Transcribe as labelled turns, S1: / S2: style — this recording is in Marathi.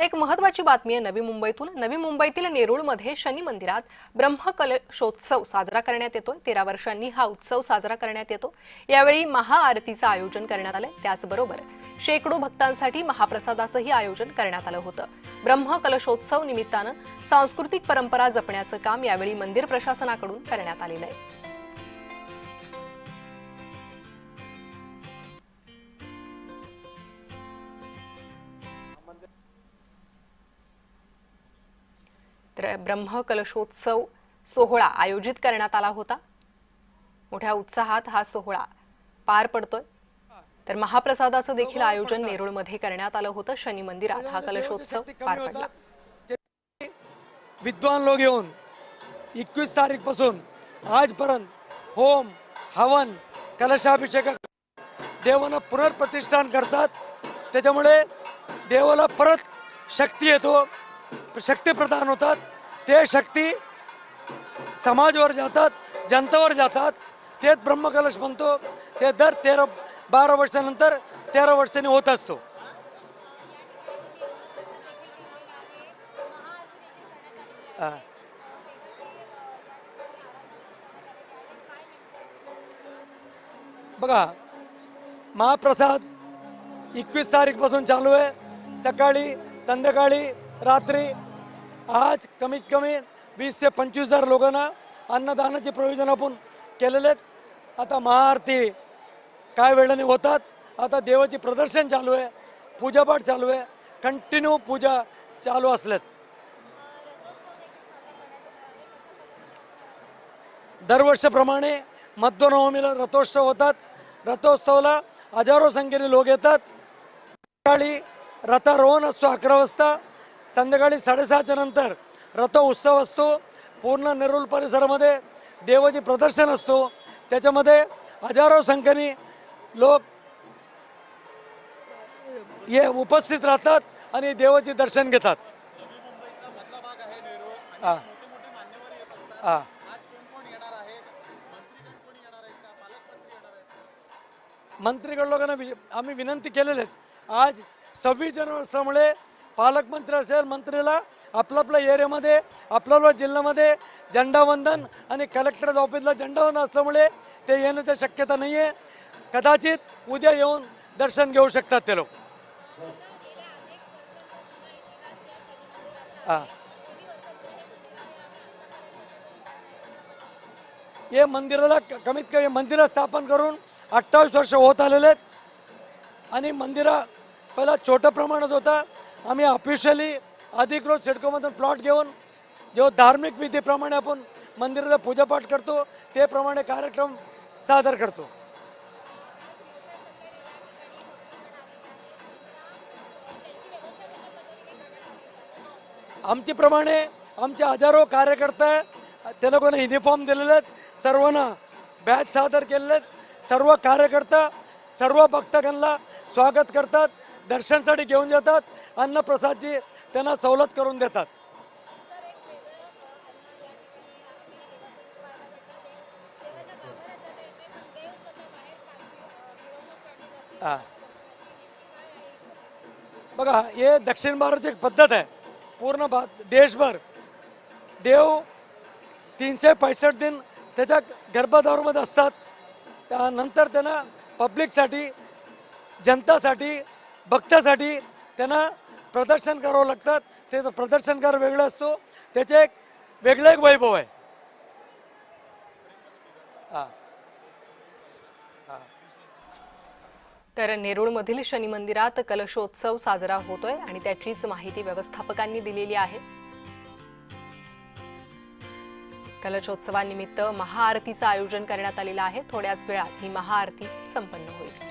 S1: एक महत्त्वाची बातमी आहे नवी मुंबईतील नेरूळमध्ये शनी मंदिरात ब्रह्मकलशोत्सव साजरा करण्यात येतोय। 13 वर्षांनी हा उत्सव साजरा करण्यात येतो। यावेळी महाआरतीचं आयोजन करण्यात आलंय। त्याचबरोबर शेकडो भक्तांसाठी महाप्रसादाचंही आयोजन करण्यात आलं होतं। ब्रह्मकलशोत्सव निमित्तानं सांस्कृतिक परंपरा जपण्याचं काम यावेळी मंदिर प्रशासनाकडून करण्यात आलेलं आहे। तर ब्रह्मकलशोत्सव सोहळा आयोजित करण्यात आला होता। मोठ्या उत्साहात हा सोहळा पार पडतोय। तर महाप्रसादाचं देखील आयोजन नेरूळमध्ये करण्यात आलं होतं। शनी मंदिरात हा कलशोत्सव पार पडला।
S2: विद्वान लोक येऊन 21 तारीख पासून आजपर्यंत होम हवन कलशाभिषेक देवांना पुनर्प्रतिष्ठान करतात। त्याच्यामुळे देवाला परत शक्ती येतो, शक्ती प्रदान होतात। ते शक्ती समाजावर जातात, जनतेवर जातात। तेच ब्रह्मकलश म्हणतो। ते दर 12 वर्षानंतर 13 वर्षांनी होत असतो। बघा, महाप्रसाद 21 तारीख पासून चालू आहे। सकाळी संध्याकाळी रात्री आज कमीत कमी 20 ते 25,000 लोकांना अन्नदानाचे प्रयोजन आपण केलेले आहेत। आता महाआरती काय वेळाने होतात। आता देवाची प्रदर्शन चालू आहे, पूजापाठ चालू आहे, कंटिन्यू पूजा चालू असल्यात। दरवर्षीप्रमाणे मध्वनवमीला रथोत्सव होतात। रथोत्सवाला हजारो संख्येने लोक येतात। सकाळी रथारोहण असतो 11 वाजता, संध्याकाळी 6:30च्या नंतर रथ उत्सव असतो। पूर्ण नेरूळ परिसरामध्ये देवाची प्रदर्शन असतो। त्याच्यामध्ये हजारो संख्येने लोक हे उपस्थित राहतात आणि देवाचे दर्शन घेतात। मंत्रीगण लोकांना आम्ही विनंती केलेली आहे। आज 26 जानेवारी असल्यामुळे पालकमंत्री असेल, मंत्रीला आपल्या एरियामध्ये आपल्या जिल्ह्यामध्ये झेंडावंदन आणि कलेक्टर ऑफिसला झेंडावंदन असल्यामुळे ते येण्याची शक्यता नाही आहे। कदाचित उद्या येऊन दर्शन घेऊ शकतात ते लोक। हे मंदिराला कमीत कमी मंदिर स्थापन करून 28 वर्ष होत आलेले आहेत। आणि मंदिरा पहिला छोट्या प्रमाणात होता। आम्ही ऑफिशियली अधिकृत सिडकोमधून प्लॉट घेऊन जो धार्मिक विधीप्रमाणे आपण मंदिराचा पूजापाठ करतो त्याप्रमाणे कार्यक्रम सादर करतो। आमच्याप्रमाणे आमचे हजारो कार्यकर्ते त्या लोकांना युनिफॉर्म दिलेले आहेत, सर्वांना बॅच सादर केलेले आहेत। सर्व कार्यकर्ता सर्व भक्तांना स्वागत करतात, दर्शनासाठी घेऊन जातात, अन्नप्रसादची त्यांना सवलत करून देतात। बघा, हे दक्षिण भारताची एक पद्धत आहे। पूर्ण देशभर देव 365 दिन त्याच्या गर्भगृहामध्ये असतात। त्यानंतर त्यांना पब्लिकसाठी, जनतासाठी, भक्तासाठी त्यांना प्रदर्शन करावं लागतात। त्याचं प्रदर्शनकार वेगळं असतो, त्याचे एक वेगळं एक वैभव आहे।
S1: तर नेरूळमधील शनी मंदिरात कलशोत्सव साजरा होतोय आणि त्याचीच माहिती व्यवस्थापकांनी दिलेली आहे। कलशोत्सवानिमित्त महाआरतीचं आयोजन करण्यात आलेलं आहे। थोड्याच वेळात ही महाआरती संपन्न होईल।